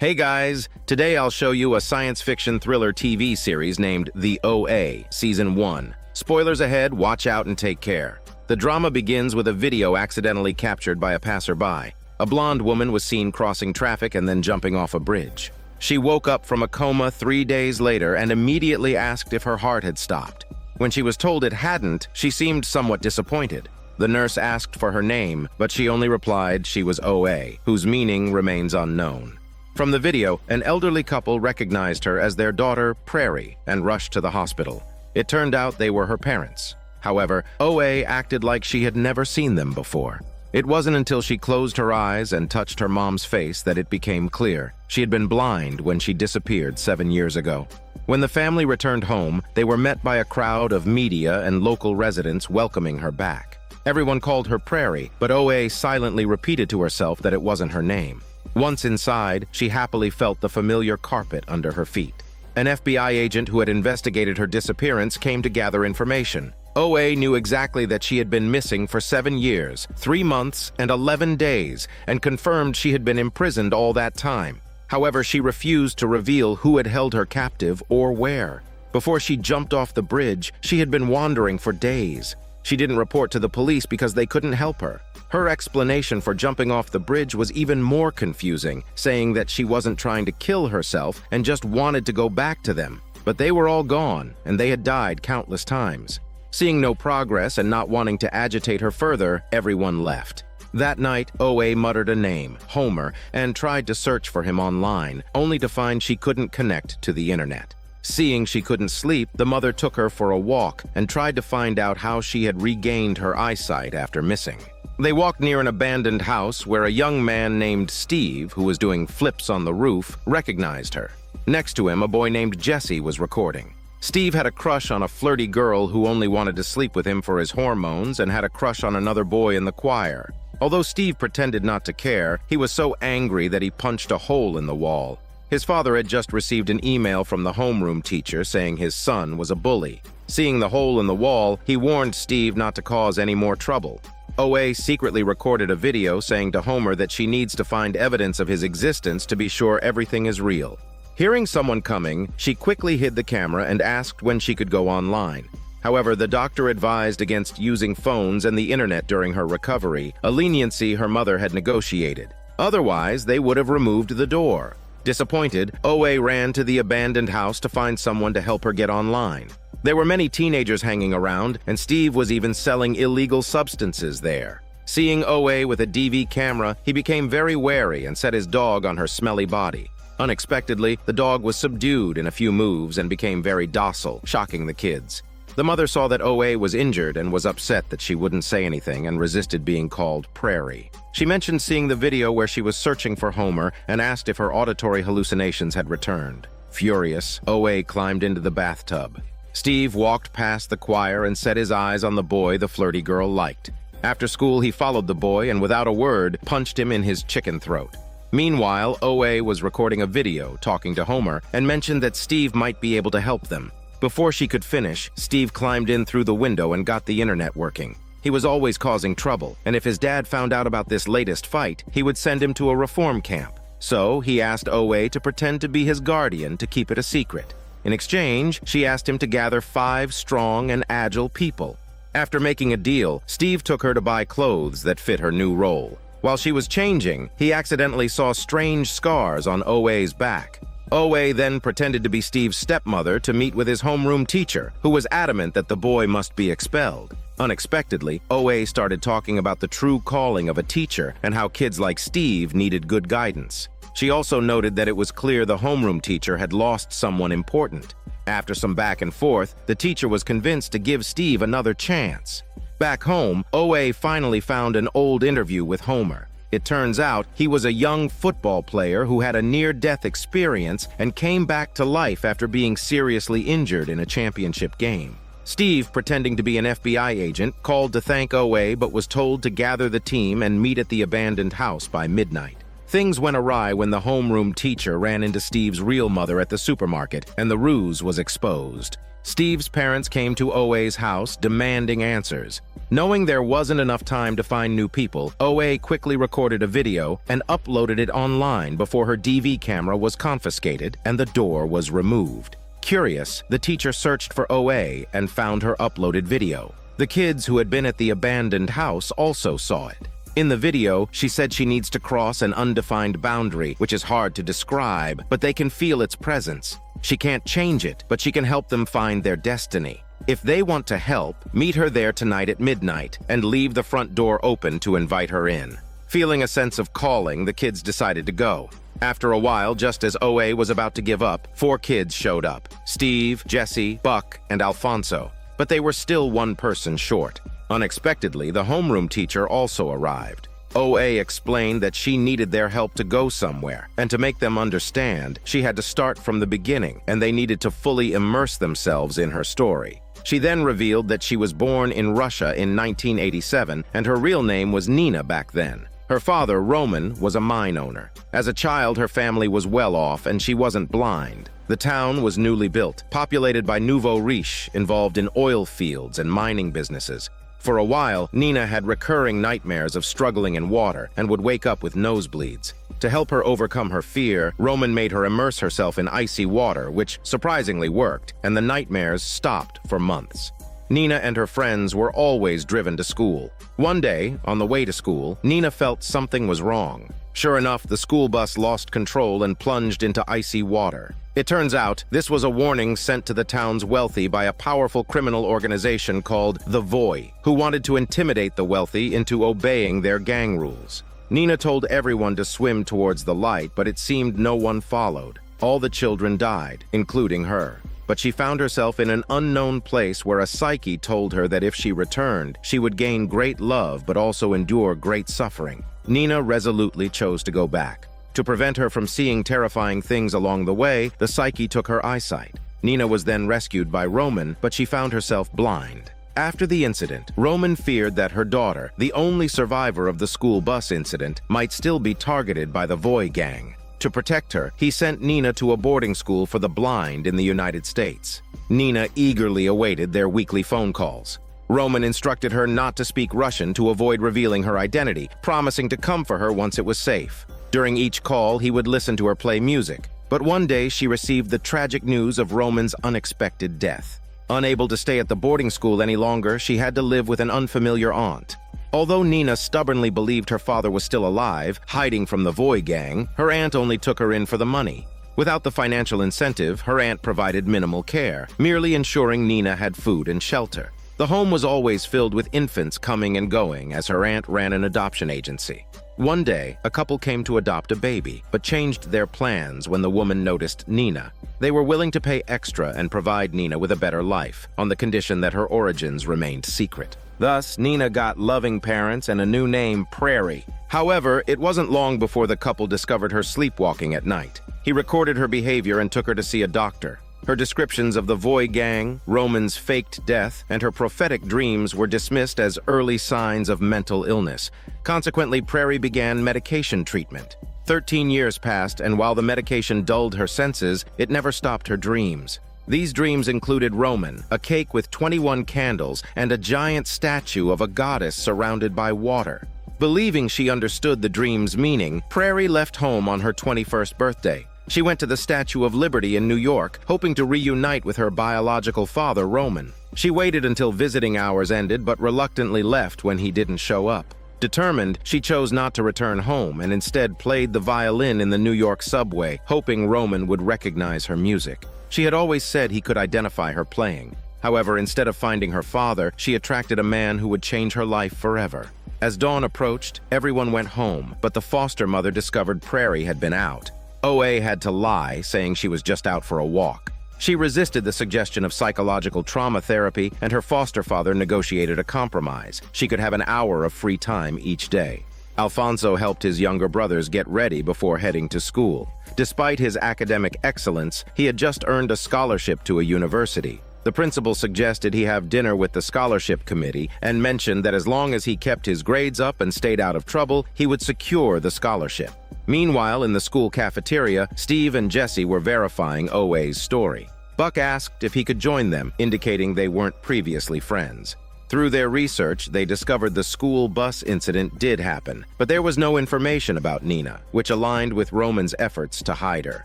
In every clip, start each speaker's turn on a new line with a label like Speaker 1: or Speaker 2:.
Speaker 1: Hey guys, today I'll show you a science fiction thriller TV series named The OA, Season 1. Spoilers ahead, watch out and take care. The drama begins with a video accidentally captured by a passerby. A blonde woman was seen crossing traffic and then jumping off a bridge. She woke up from a coma 3 days later and immediately asked if her heart had stopped. When she was told it hadn't, she seemed somewhat disappointed. The nurse asked for her name, but she only replied she was OA, whose meaning remains unknown. From the video, an elderly couple recognized her as their daughter, Prairie, and rushed to the hospital. It turned out they were her parents. However, OA acted like she had never seen them before. It wasn't until she closed her eyes and touched her mom's face that it became clear. She had been blind when she disappeared 7 years ago. When the family returned home, they were met by a crowd of media and local residents welcoming her back. Everyone called her Prairie, but OA silently repeated to herself that it wasn't her name. Once inside, she happily felt the familiar carpet under her feet. An FBI agent who had investigated her disappearance came to gather information. OA knew exactly that she had been missing for 7 years, 3 months, and 11 days, and confirmed she had been imprisoned all that time. However, she refused to reveal who had held her captive or where. Before she jumped off the bridge, she had been wandering for days. She didn't report to the police because they couldn't help her. Her explanation for jumping off the bridge was even more confusing, saying that she wasn't trying to kill herself and just wanted to go back to them. But they were all gone, and they had died countless times. Seeing no progress and not wanting to agitate her further, everyone left. That night, OA muttered a name, Homer, and tried to search for him online, only to find she couldn't connect to the internet. Seeing she couldn't sleep, the mother took her for a walk and tried to find out how she had regained her eyesight after missing. They walked near an abandoned house where a young man named Steve, who was doing flips on the roof, recognized her. Next to him, a boy named Jesse was recording. Steve had a crush on a flirty girl who only wanted to sleep with him for his hormones and had a crush on another boy in the choir. Although Steve pretended not to care, he was so angry that he punched a hole in the wall. His father had just received an email from the homeroom teacher saying his son was a bully. Seeing the hole in the wall, he warned Steve not to cause any more trouble. OA secretly recorded a video saying to Homer that she needs to find evidence of his existence to be sure everything is real. Hearing someone coming, she quickly hid the camera and asked when she could go online. However, the doctor advised against using phones and the internet during her recovery, a leniency her mother had negotiated. Otherwise, they would have removed the door. Disappointed, OA ran to the abandoned house to find someone to help her get online. There were many teenagers hanging around, and Steve was even selling illegal substances there. Seeing OA with a DV camera, he became very wary and set his dog on her smelly body. Unexpectedly, the dog was subdued in a few moves and became very docile, shocking the kids. The mother saw that OA was injured and was upset that she wouldn't say anything and resisted being called Prairie. She mentioned seeing the video where she was searching for Homer and asked if her auditory hallucinations had returned. Furious, OA climbed into the bathtub. Steve walked past the choir and set his eyes on the boy the flirty girl liked. After school, he followed the boy and without a word, punched him in his chicken throat. Meanwhile, OA was recording a video talking to Homer and mentioned that Steve might be able to help them. Before she could finish, Steve climbed in through the window and got the internet working. He was always causing trouble, and if his dad found out about this latest fight, he would send him to a reform camp. So he asked OA to pretend to be his guardian to keep it a secret. In exchange, she asked him to gather 5 strong and agile people. After making a deal, Steve took her to buy clothes that fit her new role. While she was changing, he accidentally saw strange scars on OA's back. OA then pretended to be Steve's stepmother to meet with his homeroom teacher, who was adamant that the boy must be expelled. Unexpectedly, OA started talking about the true calling of a teacher and how kids like Steve needed good guidance. She also noted that it was clear the homeroom teacher had lost someone important. After some back and forth, the teacher was convinced to give Steve another chance. Back home, OA finally found an old interview with Homer. It turns out he was a young football player who had a near-death experience and came back to life after being seriously injured in a championship game. Steve, pretending to be an FBI agent, called to thank OA but was told to gather the team and meet at the abandoned house by midnight. Things went awry when the homeroom teacher ran into Steve's real mother at the supermarket, and the ruse was exposed. Steve's parents came to OA's house demanding answers. Knowing there wasn't enough time to find new people, OA quickly recorded a video and uploaded it online before her DV camera was confiscated and the door was removed. Curious, the teacher searched for OA and found her uploaded video. The kids who had been at the abandoned house also saw it. In the video, she said she needs to cross an undefined boundary, which is hard to describe, but they can feel its presence. She can't change it, but she can help them find their destiny. If they want to help, meet her there tonight at midnight and leave the front door open to invite her in. Feeling a sense of calling, the kids decided to go. After a while, just as OA was about to give up, 4 kids showed up: Steve, Jesse, Buck, and Alfonso. But they were still one person short. Unexpectedly, the homeroom teacher also arrived. OA explained that she needed their help to go somewhere, and to make them understand, she had to start from the beginning, and they needed to fully immerse themselves in her story. She then revealed that she was born in Russia in 1987, and her real name was Nina back then. Her father, Roman, was a mine owner. As a child, her family was well off, and she wasn't blind. The town was newly built, populated by nouveau riche, involved in oil fields and mining businesses. For a while, Nina had recurring nightmares of struggling in water and would wake up with nosebleeds. To help her overcome her fear, Roman made her immerse herself in icy water, which surprisingly worked, and the nightmares stopped for months. Nina and her friends were always driven to school. One day, on the way to school, Nina felt something was wrong. Sure enough, the school bus lost control and plunged into icy water. It turns out, this was a warning sent to the town's wealthy by a powerful criminal organization called the Voi, who wanted to intimidate the wealthy into obeying their gang rules. Nina told everyone to swim towards the light, but it seemed no one followed. All the children died, including her. But she found herself in an unknown place where a psyche told her that if she returned, she would gain great love but also endure great suffering. Nina resolutely chose to go back. To prevent her from seeing terrifying things along the way, the psyche took her eyesight. Nina was then rescued by Roman, but she found herself blind. After the incident, Roman feared that her daughter, the only survivor of the school bus incident, might still be targeted by the Voi gang. To protect her, he sent Nina to a boarding school for the blind in the United States. Nina eagerly awaited their weekly phone calls. Roman instructed her not to speak Russian to avoid revealing her identity, promising to come for her once it was safe. During each call, he would listen to her play music. But one day, she received the tragic news of Roman's unexpected death. Unable to stay at the boarding school any longer, she had to live with an unfamiliar aunt. Although Nina stubbornly believed her father was still alive, hiding from the Voi gang, her aunt only took her in for the money. Without the financial incentive, her aunt provided minimal care, merely ensuring Nina had food and shelter. The home was always filled with infants coming and going, as her aunt ran an adoption agency. One day, a couple came to adopt a baby, but changed their plans when the woman noticed Nina. They were willing to pay extra and provide Nina with a better life, on the condition that her origins remained secret. Thus, Nina got loving parents and a new name, Prairie. However, it wasn't long before the couple discovered her sleepwalking at night. He recorded her behavior and took her to see a doctor. Her descriptions of the Voi gang, Roman's faked death, and her prophetic dreams were dismissed as early signs of mental illness. Consequently, Prairie began medication treatment. 13 years passed, and while the medication dulled her senses, it never stopped her dreams. These dreams included Roman, a cake with 21 candles, and a giant statue of a goddess surrounded by water. Believing she understood the dream's meaning, Prairie left home on her 21st birthday. She went to the Statue of Liberty in New York, hoping to reunite with her biological father, Roman. She waited until visiting hours ended, but reluctantly left when he didn't show up. Determined, she chose not to return home and instead played the violin in the New York subway, hoping Roman would recognize her music. She had always said he could identify her playing. However, instead of finding her father, she attracted a man who would change her life forever. As dawn approached, everyone went home, but the foster mother discovered Prairie had been out. OA had to lie, saying she was just out for a walk. She resisted the suggestion of psychological trauma therapy, and her foster father negotiated a compromise. She could have an hour of free time each day. Alfonso helped his younger brothers get ready before heading to school. Despite his academic excellence, he had just earned a scholarship to a university. The principal suggested he have dinner with the scholarship committee and mentioned that as long as he kept his grades up and stayed out of trouble, he would secure the scholarship. Meanwhile, in the school cafeteria, Steve and Jesse were verifying OA's story. Buck asked if he could join them, indicating they weren't previously friends. Through their research, they discovered the school bus incident did happen, but there was no information about Nina, which aligned with Roman's efforts to hide her.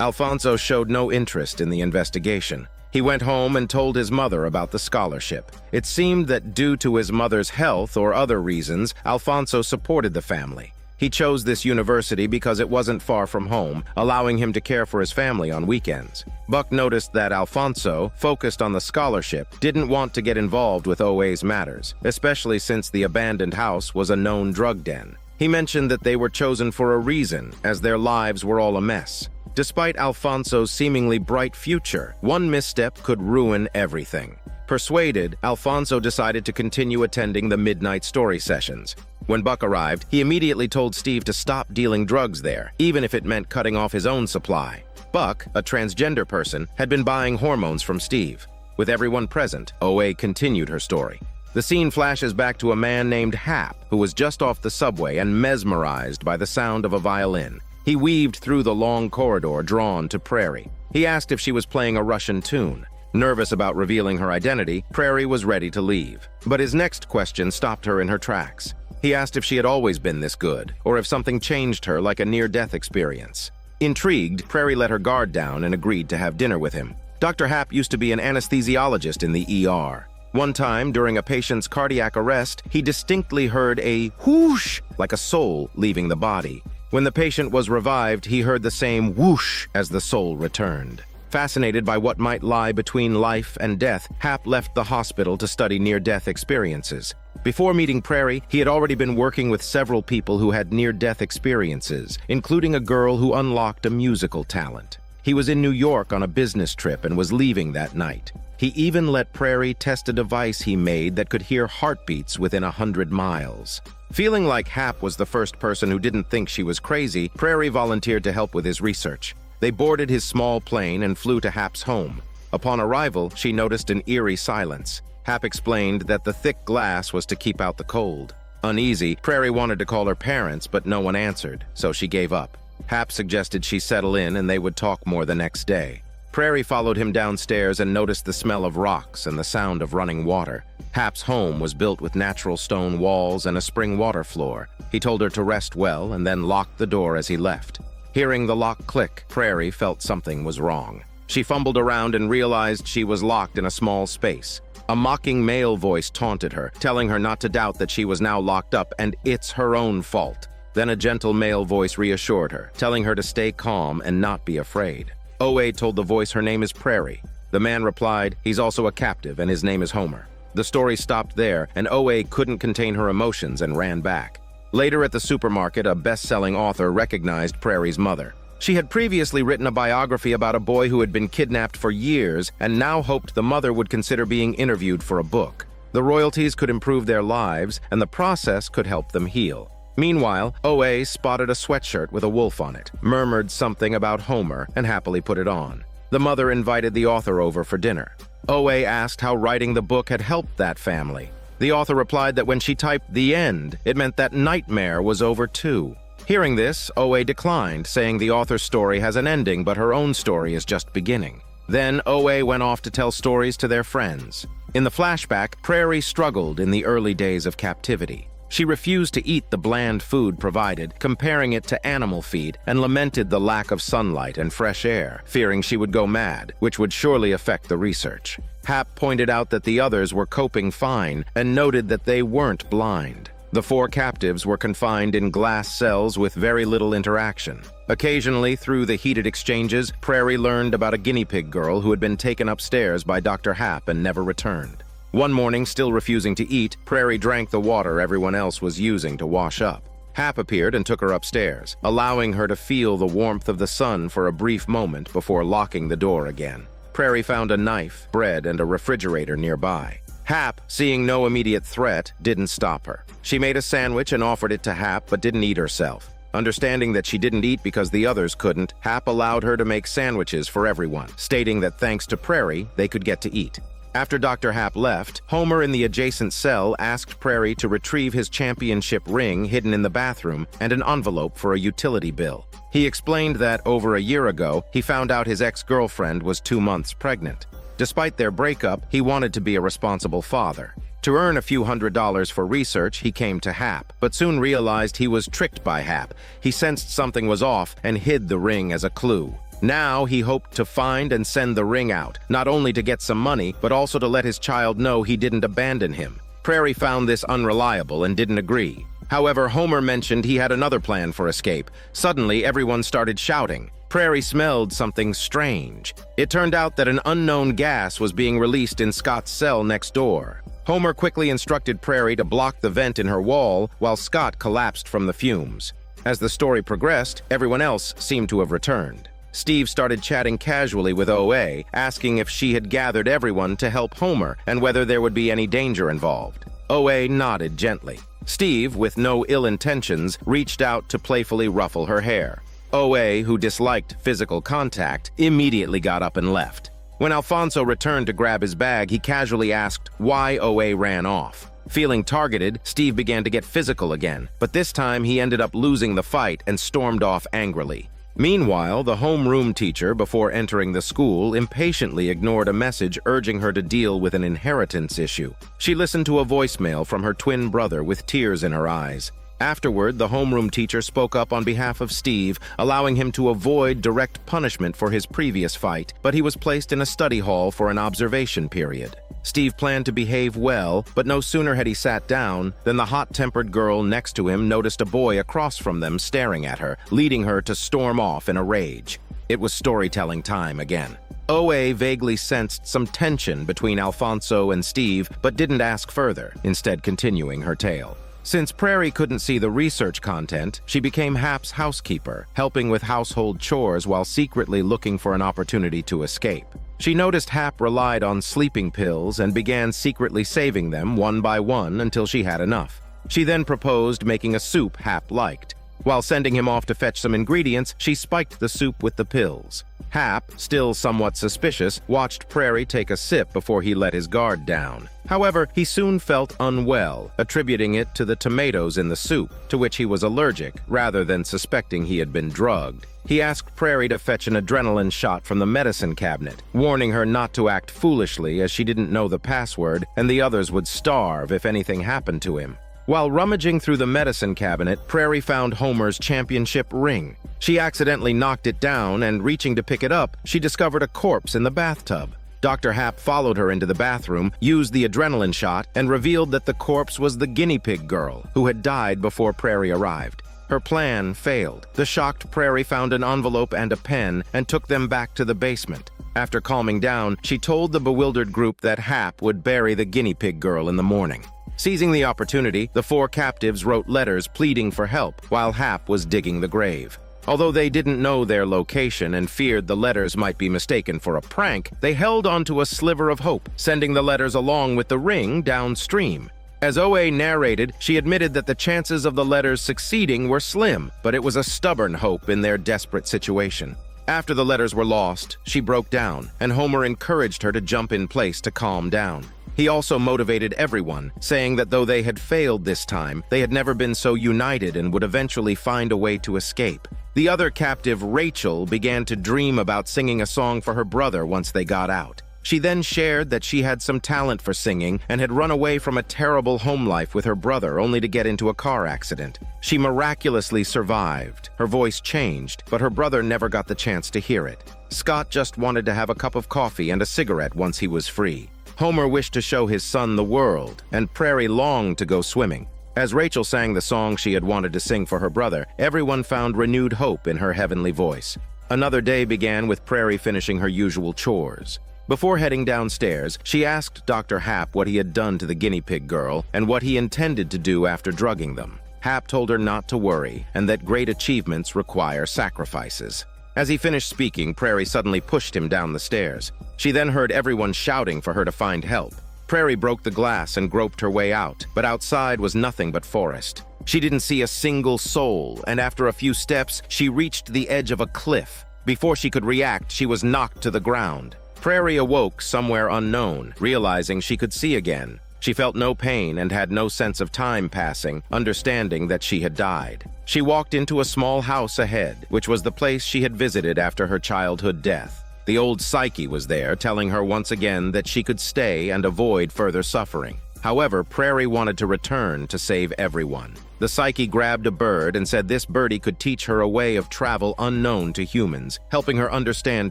Speaker 1: Alfonso showed no interest in the investigation. He went home and told his mother about the scholarship. It seemed that due to his mother's health or other reasons, Alfonso supported the family. He chose this university because it wasn't far from home, allowing him to care for his family on weekends. Buck noticed that Alfonso, focused on the scholarship, didn't want to get involved with OA's matters, especially since the abandoned house was a known drug den. He mentioned that they were chosen for a reason, as their lives were all a mess. Despite Alfonso's seemingly bright future, one misstep could ruin everything. Persuaded, Alfonso decided to continue attending the midnight story sessions. When Buck arrived, he immediately told Steve to stop dealing drugs there, even if it meant cutting off his own supply. Buck, a transgender person, had been buying hormones from Steve. With everyone present, OA continued her story. The scene flashes back to a man named Hap, who was just off the subway and mesmerized by the sound of a violin. He weaved through the long corridor drawn to Prairie. He asked if she was playing a Russian tune. Nervous about revealing her identity, Prairie was ready to leave. But his next question stopped her in her tracks. He asked if she had always been this good, or if something changed her like a near-death experience. Intrigued, Prairie let her guard down and agreed to have dinner with him. Dr. Hap used to be an anesthesiologist in the ER. One time, during a patient's cardiac arrest, he distinctly heard a whoosh, like a soul leaving the body. When the patient was revived, he heard the same whoosh as the soul returned. Fascinated by what might lie between life and death, Hap left the hospital to study near-death experiences. Before meeting Prairie, he had already been working with several people who had near-death experiences, including a girl who unlocked a musical talent. He was in New York on a business trip and was leaving that night. He even let Prairie test a device he made that could hear heartbeats within 100 miles. Feeling like Hap was the first person who didn't think she was crazy, Prairie volunteered to help with his research. They boarded his small plane and flew to Hap's home. Upon arrival, she noticed an eerie silence. Hap explained that the thick glass was to keep out the cold. Uneasy, Prairie wanted to call her parents, but no one answered, so she gave up. Hap suggested she settle in and they would talk more the next day. Prairie followed him downstairs and noticed the smell of rocks and the sound of running water. Hap's home was built with natural stone walls and a spring water floor. He told her to rest well and then locked the door as he left. Hearing the lock click, Prairie felt something was wrong. She fumbled around and realized she was locked in a small space. A mocking male voice taunted her, telling her not to doubt that she was now locked up and it's her own fault. Then a gentle male voice reassured her, telling her to stay calm and not be afraid. OA told the voice her name is Prairie. The man replied, he's also a captive and his name is Homer. The story stopped there, and OA couldn't contain her emotions and ran back. Later at the supermarket, a best-selling author recognized Prairie's mother. She had previously written a biography about a boy who had been kidnapped for years and now hoped the mother would consider being interviewed for a book. The royalties could improve their lives, and the process could help them heal. Meanwhile, OA spotted a sweatshirt with a wolf on it, murmured something about Homer, and happily put it on. The mother invited the author over for dinner. OA asked how writing the book had helped that family. The author replied that when she typed "the end," it meant that nightmare was over too. Hearing this, OA declined, saying the author's story has an ending, but her own story is just beginning. Then OA went off to tell stories to their friends. In the flashback, Prairie struggled in the early days of captivity. She refused to eat the bland food provided, comparing it to animal feed, and lamented the lack of sunlight and fresh air, fearing she would go mad, which would surely affect the research. Hap pointed out that the others were coping fine and noted that they weren't blind. The 4 captives were confined in glass cells with very little interaction. Occasionally, through the heated exchanges, Prairie learned about a guinea pig girl who had been taken upstairs by Dr. Hap and never returned. One morning, still refusing to eat, Prairie drank the water everyone else was using to wash up. Hap appeared and took her upstairs, allowing her to feel the warmth of the sun for a brief moment before locking the door again. Prairie found a knife, bread, and a refrigerator nearby. Hap, seeing no immediate threat, didn't stop her. She made a sandwich and offered it to Hap, but didn't eat herself. Understanding that she didn't eat because the others couldn't, Hap allowed her to make sandwiches for everyone, stating that thanks to Prairie, they could get to eat. After Dr. Hap left, Homer in the adjacent cell asked Prairie to retrieve his championship ring hidden in the bathroom and an envelope for a utility bill. He explained that over a year ago, he found out his ex-girlfriend was 2 months pregnant. Despite their breakup, he wanted to be a responsible father. To earn a few $100s for research, he came to Hap, but soon realized he was tricked by Hap. He sensed something was off and hid the ring as a clue. Now he hoped to find and send the ring out, not only to get some money, but also to let his child know he didn't abandon him. Prairie found this unreliable and didn't agree. However, Homer mentioned he had another plan for escape. Suddenly, everyone started shouting. Prairie smelled something strange. It turned out that an unknown gas was being released in Scott's cell next door. Homer quickly instructed Prairie to block the vent in her wall while Scott collapsed from the fumes. As the story progressed, everyone else seemed to have returned. Steve started chatting casually with OA, asking if she had gathered everyone to help Homer and whether there would be any danger involved. OA nodded gently. Steve, with no ill intentions, reached out to playfully ruffle her hair. OA, who disliked physical contact, immediately got up and left. When Alfonso returned to grab his bag, he casually asked why OA ran off. Feeling targeted, Steve began to get physical again, but this time he ended up losing the fight and stormed off angrily. Meanwhile, the homeroom teacher, before entering the school, impatiently ignored a message urging her to deal with an inheritance issue. She listened to a voicemail from her twin brother with tears in her eyes. Afterward, the homeroom teacher spoke up on behalf of Steve, allowing him to avoid direct punishment for his previous fight, but he was placed in a study hall for an observation period. Steve planned to behave well, but no sooner had he sat down than the hot-tempered girl next to him noticed a boy across from them staring at her, leading her to storm off in a rage. It was storytelling time again. OA vaguely sensed some tension between Alfonso and Steve, but didn't ask further, instead continuing her tale. Since Prairie couldn't see the research content, she became Hap's housekeeper, helping with household chores while secretly looking for an opportunity to escape. She noticed Hap relied on sleeping pills and began secretly saving them one by one until she had enough. She then proposed making a soup Hap liked. While sending him off to fetch some ingredients, she spiked the soup with the pills. Hap, still somewhat suspicious, watched Prairie take a sip before he let his guard down. However, he soon felt unwell, attributing it to the tomatoes in the soup, to which he was allergic, rather than suspecting he had been drugged. He asked Prairie to fetch an adrenaline shot from the medicine cabinet, warning her not to act foolishly as she didn't know the password and the others would starve if anything happened to him. While rummaging through the medicine cabinet, Prairie found Homer's championship ring. She accidentally knocked it down, and reaching to pick it up, she discovered a corpse in the bathtub. Dr. Hap followed her into the bathroom, used the adrenaline shot, and revealed that the corpse was the guinea pig girl, who had died before Prairie arrived. Her plan failed. The shocked Prairie found an envelope and a pen and took them back to the basement. After calming down, she told the bewildered group that Hap would bury the guinea pig girl in the morning. Seizing the opportunity, the 4 captives wrote letters pleading for help while Hap was digging the grave. Although they didn't know their location and feared the letters might be mistaken for a prank, they held onto a sliver of hope, sending the letters along with the ring downstream. As OA narrated, she admitted that the chances of the letters succeeding were slim, but it was a stubborn hope in their desperate situation. After the letters were lost, she broke down, and Homer encouraged her to jump in place to calm down. He also motivated everyone, saying that though they had failed this time, they had never been so united and would eventually find a way to escape. The other captive, Rachel, began to dream about singing a song for her brother once they got out. She then shared that she had some talent for singing and had run away from a terrible home life with her brother only to get into a car accident. She miraculously survived. Her voice changed, but her brother never got the chance to hear it. Scott just wanted to have a cup of coffee and a cigarette once he was free. Homer wished to show his son the world, and Prairie longed to go swimming. As Rachel sang the song she had wanted to sing for her brother, everyone found renewed hope in her heavenly voice. Another day began with Prairie finishing her usual chores. Before heading downstairs, she asked Dr. Hap what he had done to the guinea pig girl and what he intended to do after drugging them. Hap told her not to worry and that great achievements require sacrifices. As he finished speaking, Prairie suddenly pushed him down the stairs. She then heard everyone shouting for her to find help. Prairie broke the glass and groped her way out, but outside was nothing but forest. She didn't see a single soul, and after a few steps, she reached the edge of a cliff. Before she could react, she was knocked to the ground. Prairie awoke somewhere unknown, realizing she could see again. She felt no pain and had no sense of time passing, understanding that she had died. She walked into a small house ahead, which was the place she had visited after her childhood death. The old Psyche was there, telling her once again that she could stay and avoid further suffering. However, Prairie wanted to return to save everyone. The Psyche grabbed a bird and said this birdie could teach her a way of travel unknown to humans, helping her understand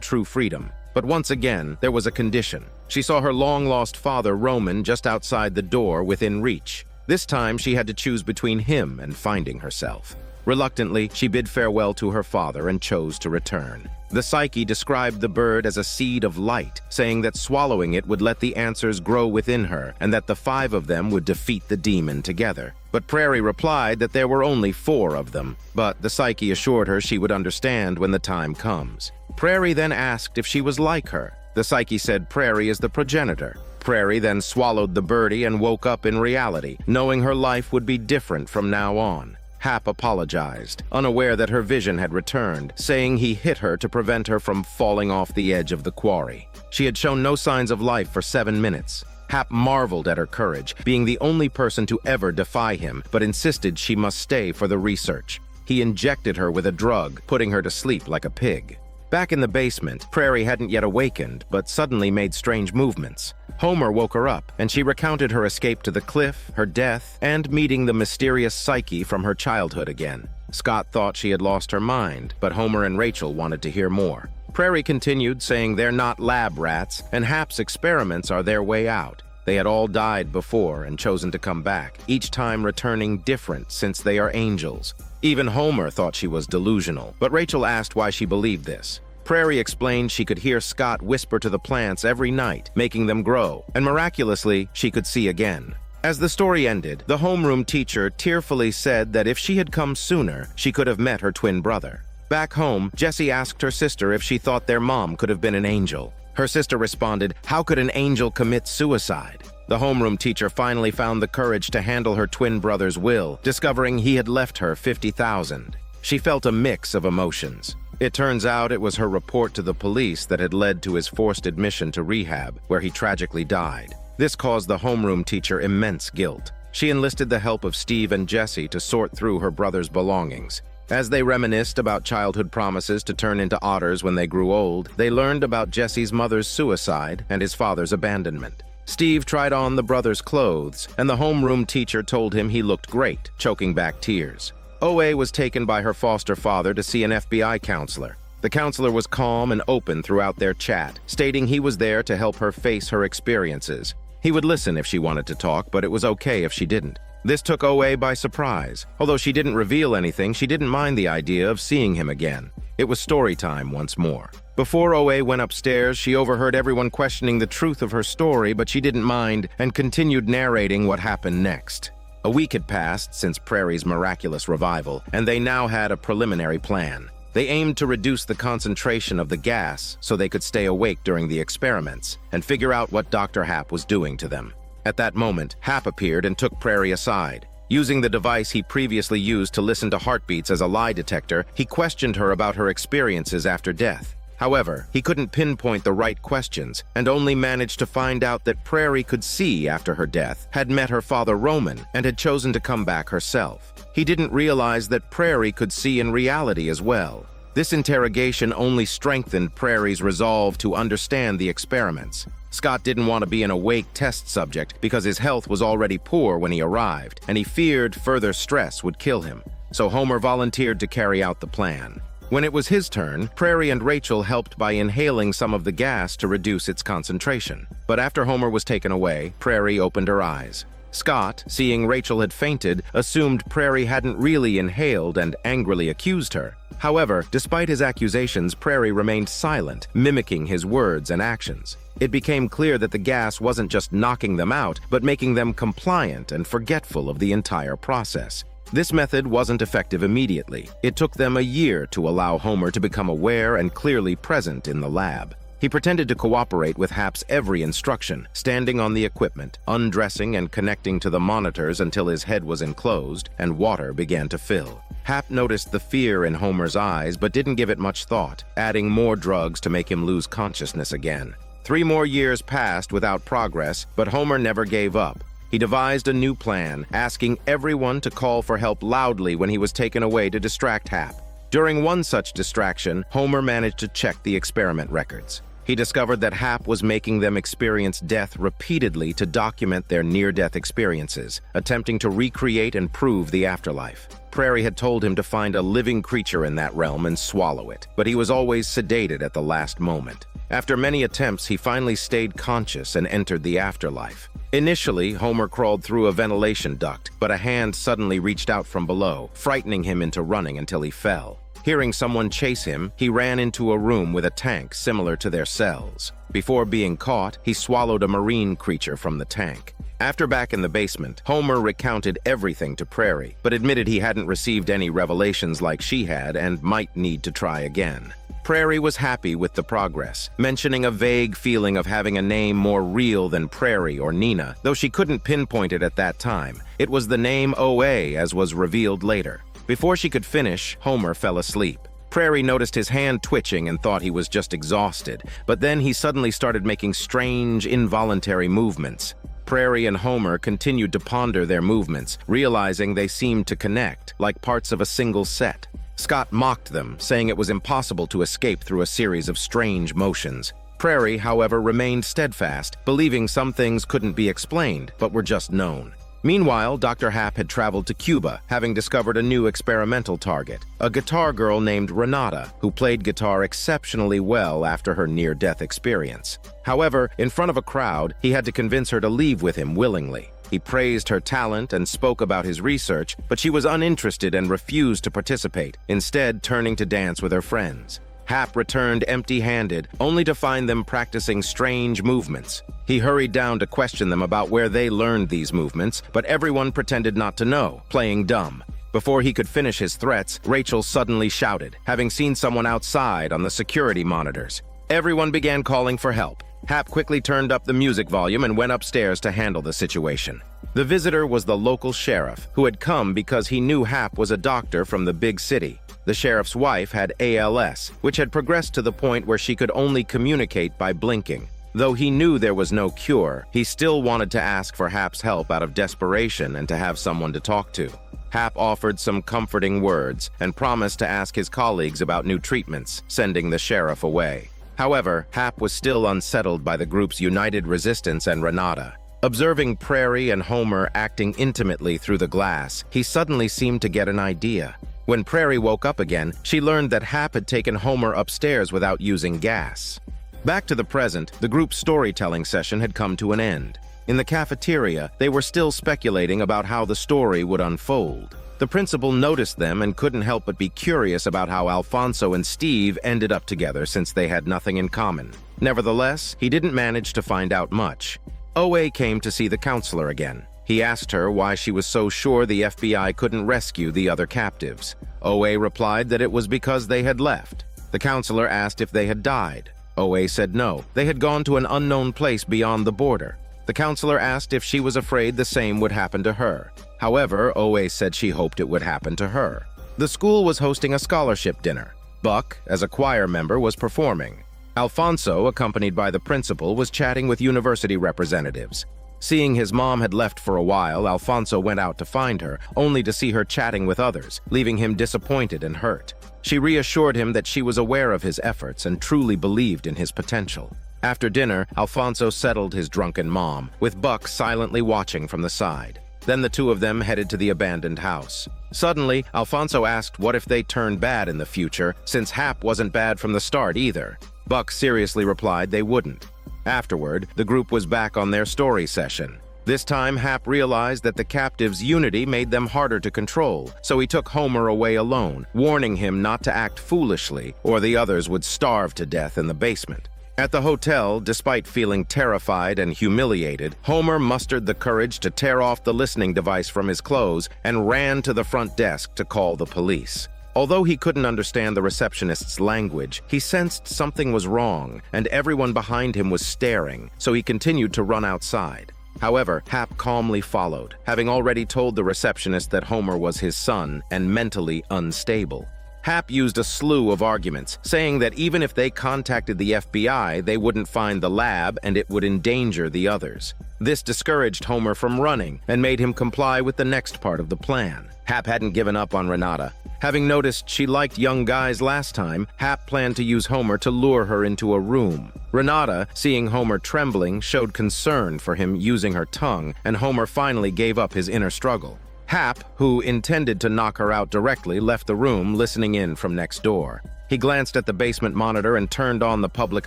Speaker 1: true freedom. But once again, there was a condition. She saw her long-lost father, Roman, just outside the door within reach. This time, she had to choose between him and finding herself. Reluctantly, she bid farewell to her father and chose to return. The Psyche described the bird as a seed of light, saying that swallowing it would let the answers grow within her and that the 5 of them would defeat the demon together. But Prairie replied that there were only 4 of them, but the Psyche assured her she would understand when the time comes. Prairie then asked if she was like her. The Psyche said Prairie is the progenitor. Prairie then swallowed the birdie and woke up in reality, knowing her life would be different from now on. Hap apologized, unaware that her vision had returned, saying he hit her to prevent her from falling off the edge of the quarry. She had shown no signs of life for 7 minutes. Hap marveled at her courage, being the only person to ever defy him, but insisted she must stay for the research. He injected her with a drug, putting her to sleep like a pig. Back in the basement, Prairie hadn't yet awakened, but suddenly made strange movements. Homer woke her up, and she recounted her escape to the cliff, her death, and meeting the mysterious Psyche from her childhood again. Scott thought she had lost her mind, but Homer and Rachel wanted to hear more. Prairie continued, saying they're not lab rats, and Hap's experiments are their way out. They had all died before and chosen to come back, each time returning different since they are angels. Even Homer thought she was delusional, but Rachel asked why she believed this. Prairie explained she could hear Scott whisper to the plants every night, making them grow, and miraculously, she could see again. As the story ended, the homeroom teacher tearfully said that if she had come sooner, she could have met her twin brother. Back home, Jessie asked her sister if she thought their mom could have been an angel. Her sister responded, "How could an angel commit suicide?" The homeroom teacher finally found the courage to handle her twin brother's will, discovering he had left her $50,000. She felt a mix of emotions. It turns out it was her report to the police that had led to his forced admission to rehab, where he tragically died. This caused the homeroom teacher immense guilt. She enlisted the help of Steve and Jessie to sort through her brother's belongings. As they reminisced about childhood promises to turn into otters when they grew old, they learned about Jesse's mother's suicide and his father's abandonment. Steve tried on the brother's clothes, and the homeroom teacher told him he looked great, choking back tears. OA was taken by her foster father to see an FBI counselor. The counselor was calm and open throughout their chat, stating he was there to help her face her experiences. He would listen if she wanted to talk, but it was okay if she didn't. This took OA by surprise. Although she didn't reveal anything, she didn't mind the idea of seeing him again. It was story time once more. Before OA went upstairs, she overheard everyone questioning the truth of her story, but she didn't mind and continued narrating what happened next. A week had passed since Prairie's miraculous revival, and they now had a preliminary plan. They aimed to reduce the concentration of the gas so they could stay awake during the experiments and figure out what Dr. Hap was doing to them. At that moment, Hap appeared and took Prairie aside. Using the device he previously used to listen to heartbeats as a lie detector, he questioned her about her experiences after death. However, he couldn't pinpoint the right questions and only managed to find out that Prairie could see after her death, had met her father Roman, and had chosen to come back herself. He didn't realize that Prairie could see in reality as well. This interrogation only strengthened Prairie's resolve to understand the experiments. Scott didn't want to be an awake test subject because his health was already poor when he arrived, and he feared further stress would kill him. So Homer volunteered to carry out the plan. When it was his turn, Prairie and Rachel helped by inhaling some of the gas to reduce its concentration. But after Homer was taken away, Prairie opened her eyes. Scott, seeing Rachel had fainted, assumed Prairie hadn't really inhaled and angrily accused her. However, despite his accusations, Prairie remained silent, mimicking his words and actions. It became clear that the gas wasn't just knocking them out, but making them compliant and forgetful of the entire process. This method wasn't effective immediately. It took them a year to allow Homer to become aware and clearly present in the lab. He pretended to cooperate with Hap's every instruction, standing on the equipment, undressing and connecting to the monitors until his head was enclosed and water began to fill. Hap noticed the fear in Homer's eyes but didn't give it much thought, adding more drugs to make him lose consciousness again. 3 more years passed without progress, but Homer never gave up. He devised a new plan, asking everyone to call for help loudly when he was taken away to distract Hap. During one such distraction, Homer managed to check the experiment records. He discovered that Hap was making them experience death repeatedly to document their near-death experiences, attempting to recreate and prove the afterlife. Prairie had told him to find a living creature in that realm and swallow it, but he was always sedated at the last moment. After many attempts, he finally stayed conscious and entered the afterlife. Initially, Homer crawled through a ventilation duct, but a hand suddenly reached out from below, frightening him into running until he fell. Hearing someone chase him, he ran into a room with a tank similar to their cells. Before being caught, he swallowed a marine creature from the tank. After back in the basement, Homer recounted everything to Prairie, but admitted he hadn't received any revelations like she had and might need to try again. Prairie was happy with the progress, mentioning a vague feeling of having a name more real than Prairie or Nina, though she couldn't pinpoint it at that time. It was the name OA, as was revealed later. Before she could finish, Homer fell asleep. Prairie noticed his hand twitching and thought he was just exhausted, but then he suddenly started making strange, involuntary movements. Prairie and Homer continued to ponder their movements, realizing they seemed to connect, like parts of a single set. Scott mocked them, saying it was impossible to escape through a series of strange motions. Prairie, however, remained steadfast, believing some things couldn't be explained, but were just known. Meanwhile, Dr. Hap had traveled to Cuba, having discovered a new experimental target, a guitar girl named Renata, who played guitar exceptionally well after her near-death experience. However, in front of a crowd, he had to convince her to leave with him willingly. He praised her talent and spoke about his research, but she was uninterested and refused to participate, instead turning to dance with her friends. Hap returned empty-handed, only to find them practicing strange movements. He hurried down to question them about where they learned these movements, but everyone pretended not to know, playing dumb. Before he could finish his threats, Rachel suddenly shouted, having seen someone outside on the security monitors. Everyone began calling for help. Hap quickly turned up the music volume and went upstairs to handle the situation. The visitor was the local sheriff, who had come because he knew Hap was a doctor from the big city. The sheriff's wife had ALS, which had progressed to the point where she could only communicate by blinking. Though he knew there was no cure, he still wanted to ask for Hap's help out of desperation and to have someone to talk to. Hap offered some comforting words and promised to ask his colleagues about new treatments, sending the sheriff away. However, Hap was still unsettled by the group's united resistance and Renata. Observing Prairie and Homer acting intimately through the glass, he suddenly seemed to get an idea. When Prairie woke up again, she learned that Hap had taken Homer upstairs without using gas. Back to the present, the group's storytelling session had come to an end. In the cafeteria, they were still speculating about how the story would unfold. The principal noticed them and couldn't help but be curious about how Alfonso and Steve ended up together since they had nothing in common. Nevertheless, he didn't manage to find out much. OA came to see the counselor again. He asked her why she was so sure the FBI couldn't rescue the other captives. OA replied that it was because they had left. The counselor asked if they had died. OA said no, they had gone to an unknown place beyond the border. The counselor asked if she was afraid the same would happen to her. However, OA said she hoped it would happen to her. The school was hosting a scholarship dinner. Buck, as a choir member, was performing. Alfonso, accompanied by the principal, was chatting with university representatives. Seeing his mom had left for a while, Alfonso went out to find her, only to see her chatting with others, leaving him disappointed and hurt. She reassured him that she was aware of his efforts and truly believed in his potential. After dinner, Alfonso settled his drunken mom, with Buck silently watching from the side. Then the two of them headed to the abandoned house. Suddenly, Alfonso asked what if they turned bad in the future, since Hap wasn't bad from the start either. Buck seriously replied they wouldn't. Afterward, the group was back on their story session. This time, Hap realized that the captives' unity made them harder to control, so he took Homer away alone, warning him not to act foolishly, or the others would starve to death in the basement. At the hotel, despite feeling terrified and humiliated, Homer mustered the courage to tear off the listening device from his clothes and ran to the front desk to call the police. Although he couldn't understand the receptionist's language, he sensed something was wrong, and everyone behind him was staring, so he continued to run outside. However, Hap calmly followed, having already told the receptionist that Homer was his son and mentally unstable. Hap used a slew of arguments, saying that even if they contacted the FBI, they wouldn't find the lab and it would endanger the others. This discouraged Homer from running and made him comply with the next part of the plan. Hap hadn't given up on Renata. Having noticed she liked young guys last time, Hap planned to use Homer to lure her into a room. Renata, seeing Homer trembling, showed concern for him using her tongue, and Homer finally gave up his inner struggle. Hap, who intended to knock her out directly, left the room, listening in from next door. He glanced at the basement monitor and turned on the public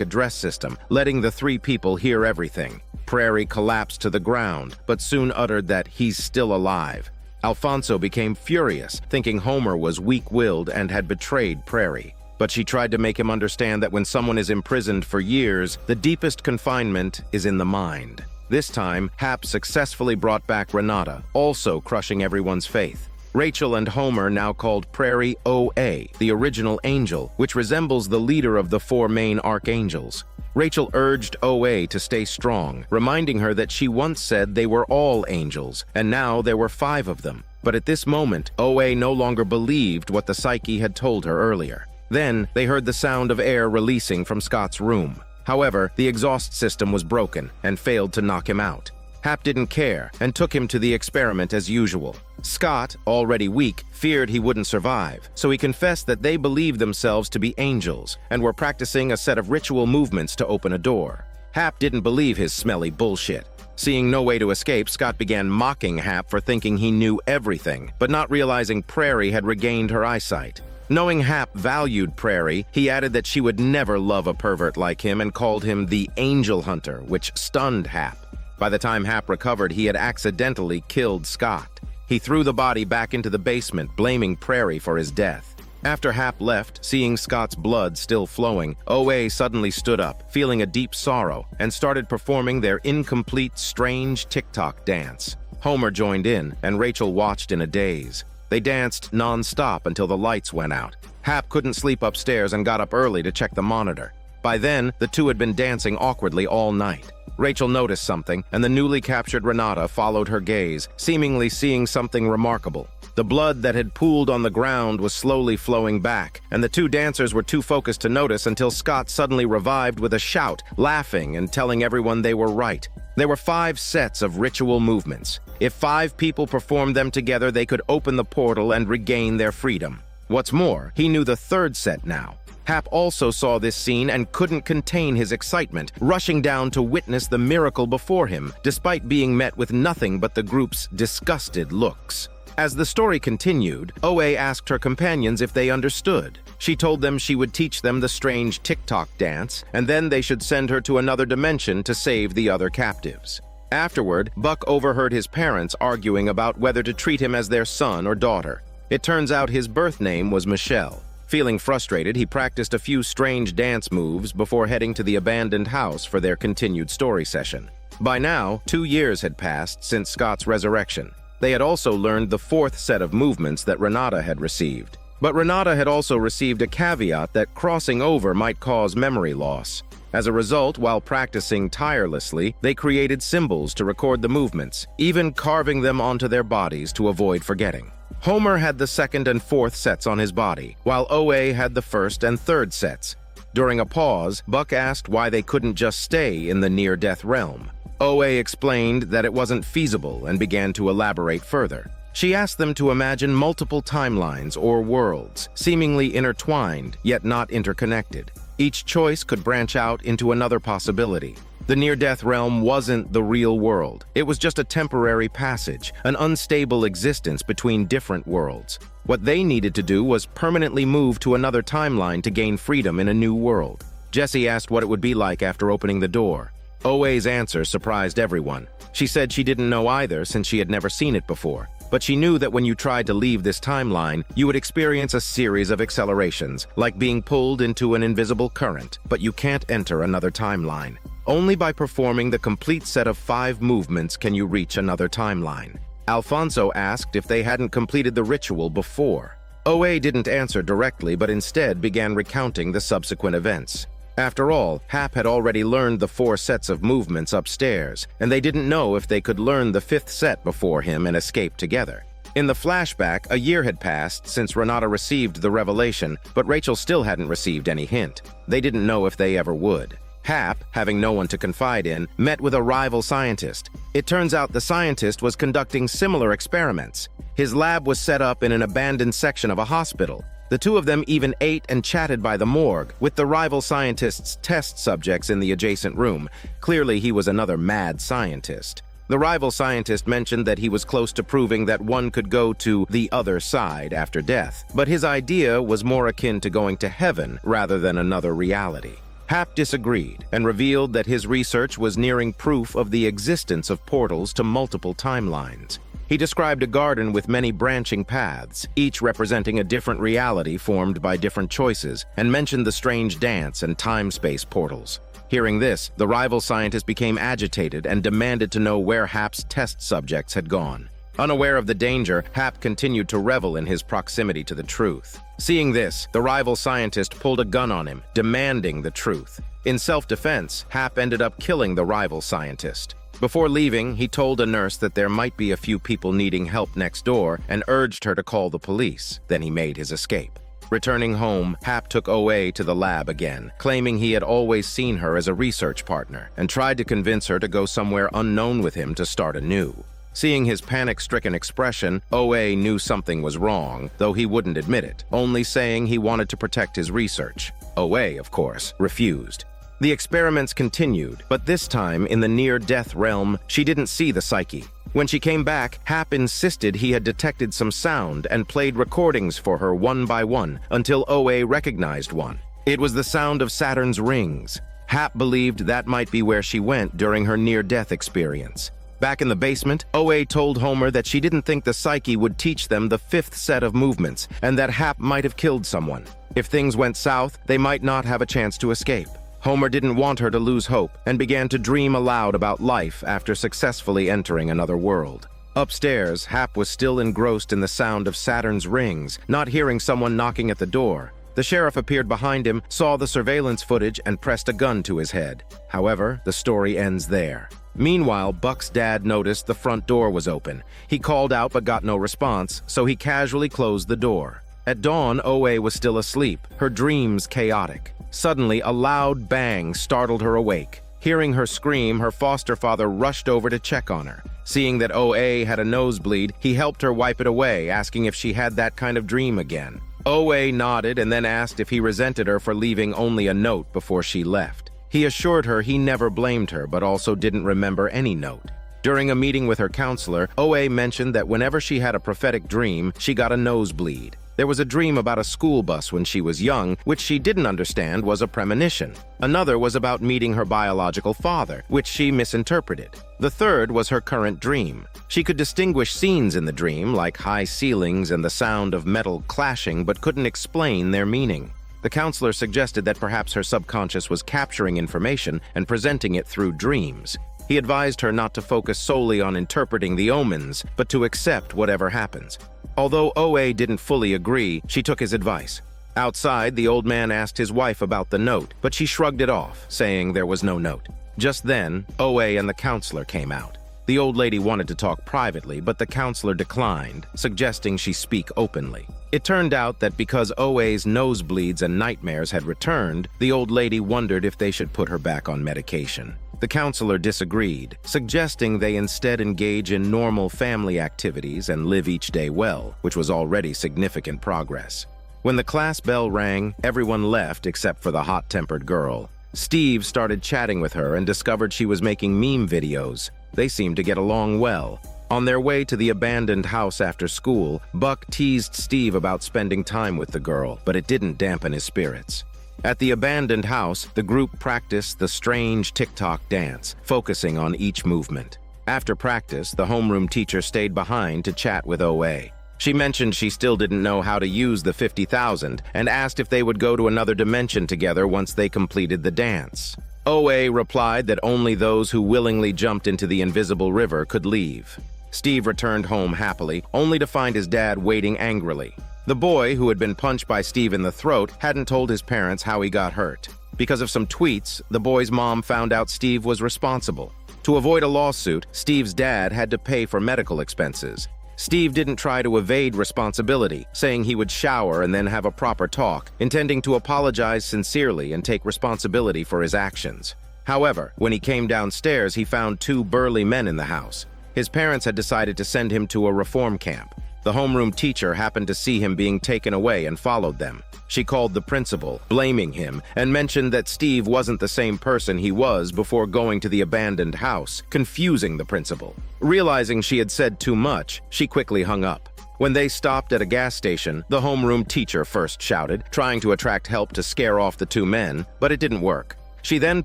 Speaker 1: address system, letting the three people hear everything. Prairie collapsed to the ground, but soon uttered that he's still alive. Alfonso became furious, thinking Homer was weak-willed and had betrayed Prairie. But she tried to make him understand that when someone is imprisoned for years, the deepest confinement is in the mind. This time, Hap successfully brought back Renata, also crushing everyone's faith. Rachel and Homer now called Prairie OA, the original angel, which resembles the leader of the four main archangels. Rachel urged OA to stay strong, reminding her that she once said they were all angels, and now there were 5 of them. But at this moment, OA no longer believed what the psyche had told her earlier. Then, they heard the sound of air releasing from Scott's room. However, the exhaust system was broken and failed to knock him out. Hap didn't care and took him to the experiment as usual. Scott, already weak, feared he wouldn't survive, so he confessed that they believed themselves to be angels and were practicing a set of ritual movements to open a door. Hap didn't believe his smelly bullshit. Seeing no way to escape, Scott began mocking Hap for thinking he knew everything, but not realizing Prairie had regained her eyesight. Knowing Hap valued Prairie, he added that she would never love a pervert like him and called him the Angel Hunter, which stunned Hap. By the time Hap recovered, he had accidentally killed Scott. He threw the body back into the basement, blaming Prairie for his death. After Hap left, seeing Scott's blood still flowing, OA suddenly stood up, feeling a deep sorrow, and started performing their incomplete, strange TikTok dance. Homer joined in, and Rachel watched in a daze. They danced non-stop until the lights went out. Hap couldn't sleep upstairs and got up early to check the monitor. By then, the two had been dancing awkwardly all night. Rachel noticed something, and the newly captured Renata followed her gaze, seemingly seeing something remarkable. The blood that had pooled on the ground was slowly flowing back, and the two dancers were too focused to notice until Scott suddenly revived with a shout, laughing and telling everyone they were right. There were 5 sets of ritual movements. If 5 people performed them together, they could open the portal and regain their freedom. What's more, he knew the 3rd set now. Hap also saw this scene and couldn't contain his excitement, rushing down to witness the miracle before him, despite being met with nothing but the group's disgusted looks. As the story continued, OA asked her companions if they understood. She told them she would teach them the strange TikTok dance, and then they should send her to another dimension to save the other captives. Afterward, Buck overheard his parents arguing about whether to treat him as their son or daughter. It turns out his birth name was Michelle. Feeling frustrated, he practiced a few strange dance moves before heading to the abandoned house for their continued story session. By now, 2 years had passed since Scott's resurrection. They had also learned the 4th set of movements that Renata had received. But Renata had also received a caveat that crossing over might cause memory loss. As a result, while practicing tirelessly, they created symbols to record the movements, even carving them onto their bodies to avoid forgetting. Homer had the 2nd and 4th sets on his body, while OA had the 1st and 3rd sets. During a pause, Buck asked why they couldn't just stay in the near-death realm. OA explained that it wasn't feasible and began to elaborate further. She asked them to imagine multiple timelines or worlds, seemingly intertwined yet not interconnected. Each choice could branch out into another possibility. The near-death realm wasn't the real world. It was just a temporary passage, an unstable existence between different worlds. What they needed to do was permanently move to another timeline to gain freedom in a new world. Jessie asked what it would be like after opening the door. OA's answer surprised everyone. She said she didn't know either since she had never seen it before. But she knew that when you tried to leave this timeline, you would experience a series of accelerations, like being pulled into an invisible current, but you can't enter another timeline. Only by performing the complete set of 5 movements can you reach another timeline. Alfonso asked if they hadn't completed the ritual before. OA didn't answer directly, but instead began recounting the subsequent events. After all, Hap had already learned the 4 sets of movements upstairs, and they didn't know if they could learn the 5th set before him and escape together. In the flashback, a year had passed since Renata received the revelation, but Rachel still hadn't received any hint. They didn't know if they ever would. Hap, having no one to confide in, met with a rival scientist. It turns out the scientist was conducting similar experiments. His lab was set up in an abandoned section of a hospital. The two of them even ate and chatted by the morgue, with the rival scientist's test subjects in the adjacent room. Clearly, he was another mad scientist. The rival scientist mentioned that he was close to proving that one could go to the other side after death, but his idea was more akin to going to heaven rather than another reality. Hap disagreed and revealed that his research was nearing proof of the existence of portals to multiple timelines. He described a garden with many branching paths, each representing a different reality formed by different choices, and mentioned the strange dance and time-space portals. Hearing this, the rival scientist became agitated and demanded to know where Hap's test subjects had gone. Unaware of the danger, Hap continued to revel in his proximity to the truth. Seeing this, the rival scientist pulled a gun on him, demanding the truth. In self-defense, Hap ended up killing the rival scientist. Before leaving, he told a nurse that there might be a few people needing help next door and urged her to call the police. Then he made his escape. Returning home, Hap took OA to the lab again, claiming he had always seen her as a research partner, and tried to convince her to go somewhere unknown with him to start anew. Seeing his panic-stricken expression, OA knew something was wrong, though he wouldn't admit it, only saying he wanted to protect his research. OA, of course, refused. The experiments continued, but this time, in the near-death realm, she didn't see the psyche. When she came back, Hap insisted he had detected some sound and played recordings for her one by one until OA recognized one. It was the sound of Saturn's rings. Hap believed that might be where she went during her near-death experience. Back in the basement, OA told Homer that she didn't think the psyche would teach them the fifth set of movements and that Hap might have killed someone. If things went south, they might not have a chance to escape. Homer didn't want her to lose hope and began to dream aloud about life after successfully entering another world. Upstairs, Hap was still engrossed in the sound of Saturn's rings, not hearing someone knocking at the door. The sheriff appeared behind him, saw the surveillance footage, and pressed a gun to his head. However, the story ends there. Meanwhile, Buck's dad noticed the front door was open. He called out but got no response, so he casually closed the door. At dawn, OA was still asleep, her dreams chaotic. Suddenly, a loud bang startled her awake. Hearing her scream, her foster father rushed over to check on her. Seeing that OA had a nosebleed, he helped her wipe it away, asking if she had that kind of dream again. OA nodded and then asked if he resented her for leaving only a note before she left. He assured her he never blamed her, but also didn't remember any note. During a meeting with her counselor, OA mentioned that whenever she had a prophetic dream, she got a nosebleed. There was a dream about a school bus when she was young, which she didn't understand was a premonition. Another was about meeting her biological father, which she misinterpreted. The third was her current dream. She could distinguish scenes in the dream, like high ceilings and the sound of metal clashing, but couldn't explain their meaning. The counselor suggested that perhaps her subconscious was capturing information and presenting it through dreams. He advised her not to focus solely on interpreting the omens, but to accept whatever happens. Although OA didn't fully agree, she took his advice. Outside, the old man asked his wife about the note, but she shrugged it off, saying there was no note. Just then, OA and the counselor came out. The old lady wanted to talk privately, but the counselor declined, suggesting she speak openly. It turned out that because OA's nosebleeds and nightmares had returned, the old lady wondered if they should put her back on medication. The counselor disagreed, suggesting they instead engage in normal family activities and live each day well, which was already significant progress. When the class bell rang, everyone left except for the hot-tempered girl. Steve started chatting with her and discovered she was making meme videos. They seemed to get along well. On their way to the abandoned house after school, Buck teased Steve about spending time with the girl, but it didn't dampen his spirits. At the abandoned house, the group practiced the strange TikTok dance, focusing on each movement. After practice, the homeroom teacher stayed behind to chat with OA. She mentioned she still didn't know how to use the 50,000 and asked if they would go to another dimension together once they completed the dance. OA replied that only those who willingly jumped into the invisible river could leave. Steve returned home happily, only to find his dad waiting angrily. The boy, who had been punched by Steve in the throat, hadn't told his parents how he got hurt. Because of some tweets, the boy's mom found out Steve was responsible. To avoid a lawsuit, Steve's dad had to pay for medical expenses. Steve didn't try to evade responsibility, saying he would shower and then have a proper talk, intending to apologize sincerely and take responsibility for his actions. However, when he came downstairs, he found two burly men in the house. His parents had decided to send him to a reform camp. The homeroom teacher happened to see him being taken away and followed them. She called the principal, blaming him, and mentioned that Steve wasn't the same person he was before going to the abandoned house, confusing the principal. Realizing she had said too much, she quickly hung up. When they stopped at a gas station, the homeroom teacher first shouted, trying to attract help to scare off the two men, but it didn't work. She then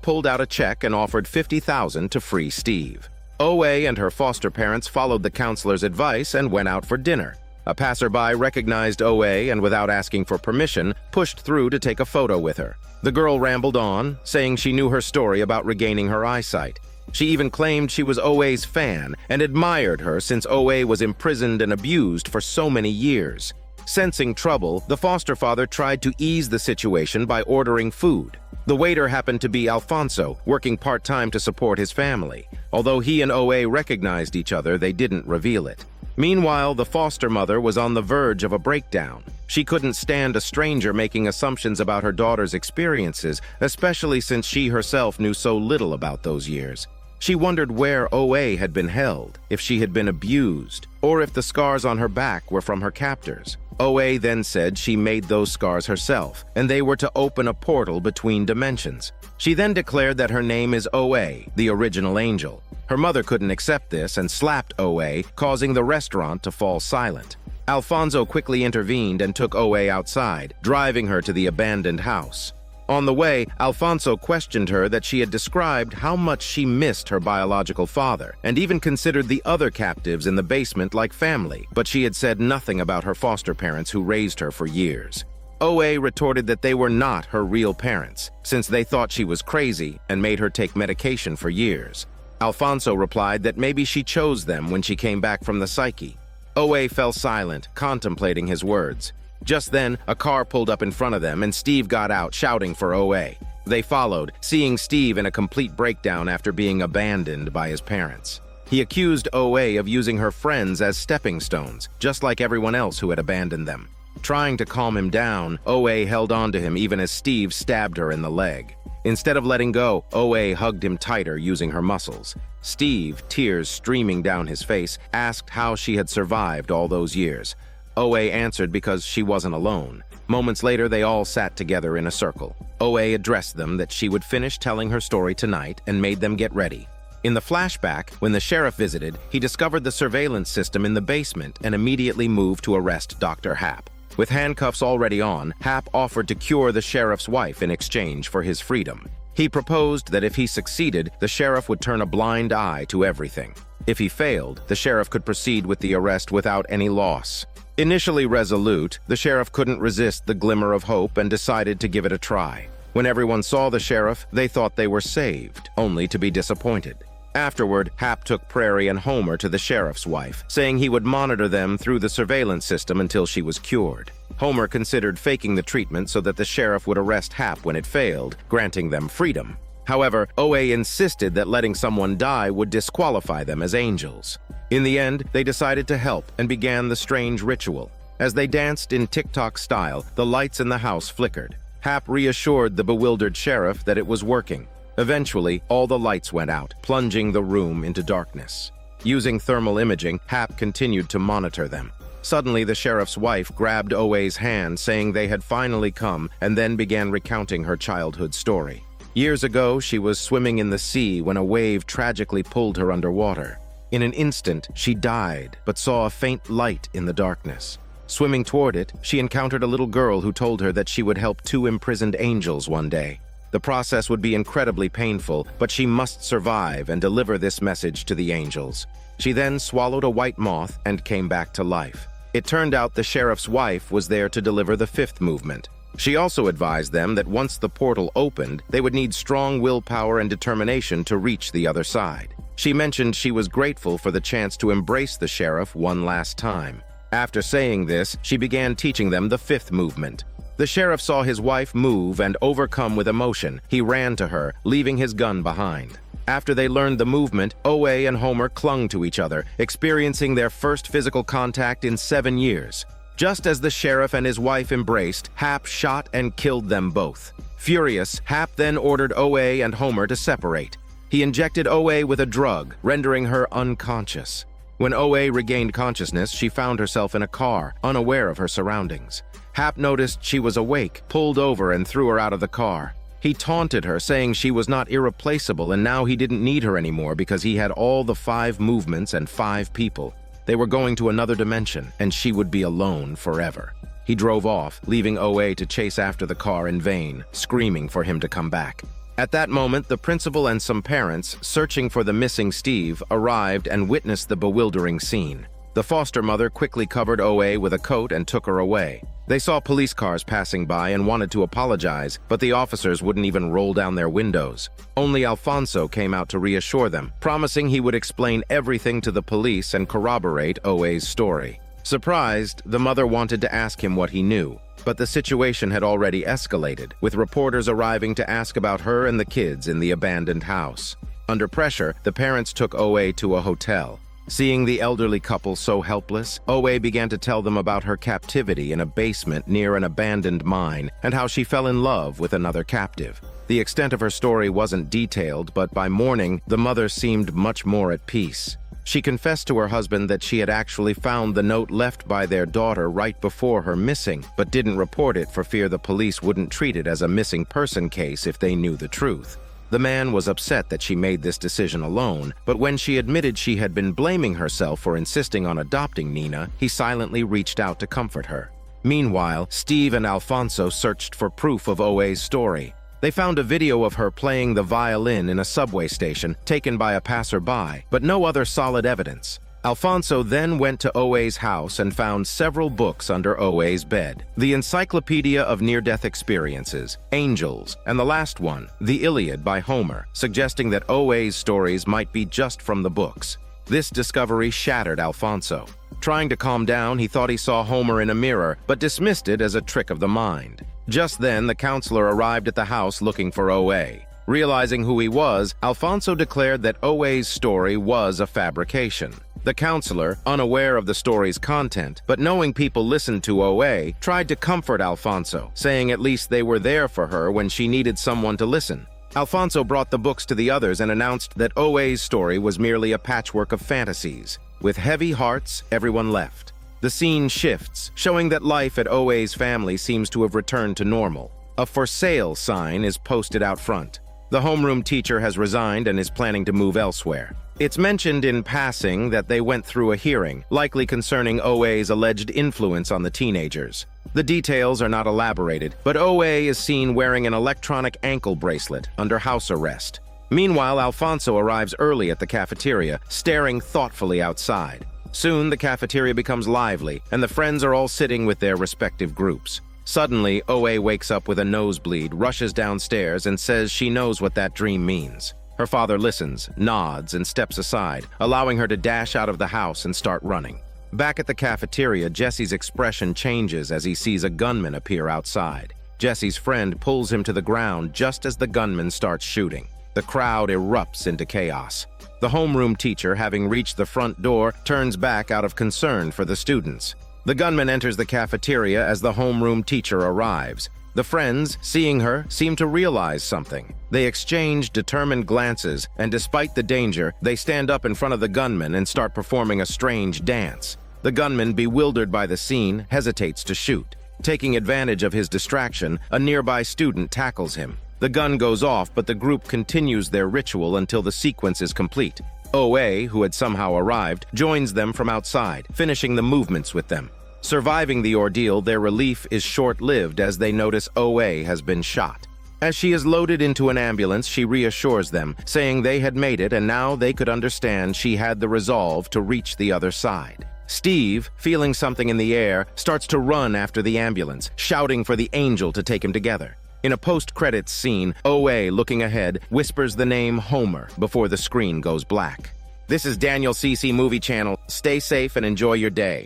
Speaker 1: pulled out a check and offered $50,000 to free Steve. OA and her foster parents followed the counselor's advice and went out for dinner. A passerby recognized OA and, without asking for permission, pushed through to take a photo with her. The girl rambled on, saying she knew her story about regaining her eyesight. She even claimed she was OA's fan and admired her since OA was imprisoned and abused for so many years. Sensing trouble, the foster father tried to ease the situation by ordering food. The waiter happened to be Alfonso, working part-time to support his family. Although he and OA recognized each other, they didn't reveal it. Meanwhile, the foster mother was on the verge of a breakdown. She couldn't stand a stranger making assumptions about her daughter's experiences, especially since she herself knew so little about those years. She wondered where OA had been held, if she had been abused, or if the scars on her back were from her captors. OA then said she made those scars herself, and they were to open a portal between dimensions. She then declared that her name is OA, the original angel. Her mother couldn't accept this and slapped OA, causing the restaurant to fall silent. Alfonso quickly intervened and took OA outside, driving her to the abandoned house. On the way, Alfonso questioned her that she had described how much she missed her biological father, and even considered the other captives in the basement like family, but she had said nothing about her foster parents who raised her for years. OA retorted that they were not her real parents, since they thought she was crazy and made her take medication for years. Alfonso replied that maybe she chose them when she came back from the psyche. OA fell silent, contemplating his words. Just then, a car pulled up in front of them and Steve got out, shouting for OA. They followed, seeing Steve in a complete breakdown after being abandoned by his parents. He accused OA of using her friends as stepping stones, just like everyone else who had abandoned them. Trying to calm him down, OA held on to him even as Steve stabbed her in the leg. Instead of letting go, OA hugged him tighter using her muscles. Steve, tears streaming down his face, asked how she had survived all those years. OA answered because she wasn't alone. Moments later, they all sat together in a circle. OA addressed them that she would finish telling her story tonight and made them get ready. In the flashback, when the sheriff visited, he discovered the surveillance system in the basement and immediately moved to arrest Dr. Happ. With handcuffs already on, Happ offered to cure the sheriff's wife in exchange for his freedom. He proposed that if he succeeded, the sheriff would turn a blind eye to everything. If he failed, the sheriff could proceed with the arrest without any loss. Initially resolute, the sheriff couldn't resist the glimmer of hope and decided to give it a try. When everyone saw the sheriff, they thought they were saved, only to be disappointed. Afterward, Happ took Prairie and Homer to the sheriff's wife, saying he would monitor them through the surveillance system until she was cured. Homer considered faking the treatment so that the sheriff would arrest Happ when it failed, granting them freedom. However, OA insisted that letting someone die would disqualify them as angels. In the end, they decided to help and began the strange ritual. As they danced in TikTok style, the lights in the house flickered. Happ reassured the bewildered sheriff that it was working. Eventually, all the lights went out, plunging the room into darkness. Using thermal imaging, Happ continued to monitor them. Suddenly, the sheriff's wife grabbed OA's hand, saying they had finally come, and then began recounting her childhood story. Years ago, she was swimming in the sea when a wave tragically pulled her underwater. In an instant, she died, but saw a faint light in the darkness. Swimming toward it, she encountered a little girl who told her that she would help two imprisoned angels one day. The process would be incredibly painful, but she must survive and deliver this message to the angels. She then swallowed a white moth and came back to life. It turned out the sheriff's wife was there to deliver the fifth movement. She also advised them that once the portal opened, they would need strong willpower and determination to reach the other side. She mentioned she was grateful for the chance to embrace the sheriff one last time. After saying this, she began teaching them the fifth movement. The sheriff saw his wife move and, overcome with emotion, he ran to her, leaving his gun behind. After they learned the movement, OA and Homer clung to each other, experiencing their first physical contact in 7 years. Just as the sheriff and his wife embraced, Hap shot and killed them both. Furious, Hap then ordered OA and Homer to separate. He injected OA with a drug, rendering her unconscious. When OA regained consciousness, she found herself in a car, unaware of her surroundings. Hap noticed she was awake, pulled over, and threw her out of the car. He taunted her, saying she was not irreplaceable and now he didn't need her anymore because he had all the 5 movements and 5 people. They were going to another dimension, and she would be alone forever. He drove off, leaving OA to chase after the car in vain, screaming for him to come back. At that moment, the principal and some parents, searching for the missing Steve, arrived and witnessed the bewildering scene. The foster mother quickly covered OA with a coat and took her away. They saw police cars passing by and wanted to apologize, but the officers wouldn't even roll down their windows. Only Alfonso came out to reassure them, promising he would explain everything to the police and corroborate OA's story. Surprised, the mother wanted to ask him what he knew, but the situation had already escalated, with reporters arriving to ask about her and the kids in the abandoned house. Under pressure, the parents took OA to a hotel. Seeing the elderly couple so helpless, OA began to tell them about her captivity in a basement near an abandoned mine and how she fell in love with another captive. The extent of her story wasn't detailed, but by morning, the mother seemed much more at peace. She confessed to her husband that she had actually found the note left by their daughter right before her missing, but didn't report it for fear the police wouldn't treat it as a missing person case if they knew the truth. The man was upset that she made this decision alone, but when she admitted she had been blaming herself for insisting on adopting Nina, he silently reached out to comfort her. Meanwhile, Steve and Alfonso searched for proof of OA's story. They found a video of her playing the violin in a subway station, taken by a passerby, but no other solid evidence. Alfonso then went to OA's house and found several books under OA's bed. The Encyclopedia of Near-Death Experiences, Angels, and the last one, The Iliad by Homer, suggesting that OA's stories might be just from the books. This discovery shattered Alfonso. Trying to calm down, he thought he saw Homer in a mirror, but dismissed it as a trick of the mind. Just then, the counselor arrived at the house looking for OA. Realizing who he was, Alfonso declared that OA's story was a fabrication. The counselor, unaware of the story's content, but knowing people listened to OA, tried to comfort Alfonso, saying at least they were there for her when she needed someone to listen. Alfonso brought the books to the others and announced that OA's story was merely a patchwork of fantasies. With heavy hearts, everyone left. The scene shifts, showing that life at OA's family seems to have returned to normal. A for sale sign is posted out front. The homeroom teacher has resigned and is planning to move elsewhere. It's mentioned in passing that they went through a hearing, likely concerning OA's alleged influence on the teenagers. The details are not elaborated, but OA is seen wearing an electronic ankle bracelet under house arrest. Meanwhile, Alfonso arrives early at the cafeteria, staring thoughtfully outside. Soon, the cafeteria becomes lively, and the friends are all sitting with their respective groups. Suddenly, OA wakes up with a nosebleed, rushes downstairs, and says she knows what that dream means. Her father listens, nods, and steps aside, allowing her to dash out of the house and start running. Back at the cafeteria, Jesse's expression changes as he sees a gunman appear outside. Jesse's friend pulls him to the ground just as the gunman starts shooting. The crowd erupts into chaos. The homeroom teacher, having reached the front door, turns back out of concern for the students. The gunman enters the cafeteria as the homeroom teacher arrives. The friends, seeing her, seem to realize something. They exchange determined glances, and despite the danger, they stand up in front of the gunman and start performing a strange dance. The gunman, bewildered by the scene, hesitates to shoot. Taking advantage of his distraction, a nearby student tackles him. The gun goes off, but the group continues their ritual until the sequence is complete. OA, who had somehow arrived, joins them from outside, finishing the movements with them. Surviving the ordeal, their relief is short-lived as they notice OA has been shot. As she is loaded into an ambulance, she reassures them, saying they had made it and now they could understand she had the resolve to reach the other side. Steve, feeling something in the air, starts to run after the ambulance, shouting for the angel to take him together. In a post-credits scene, OA, looking ahead, whispers the name Homer before the screen goes black. This is Daniel CC Movie Channel. Stay safe and enjoy your day.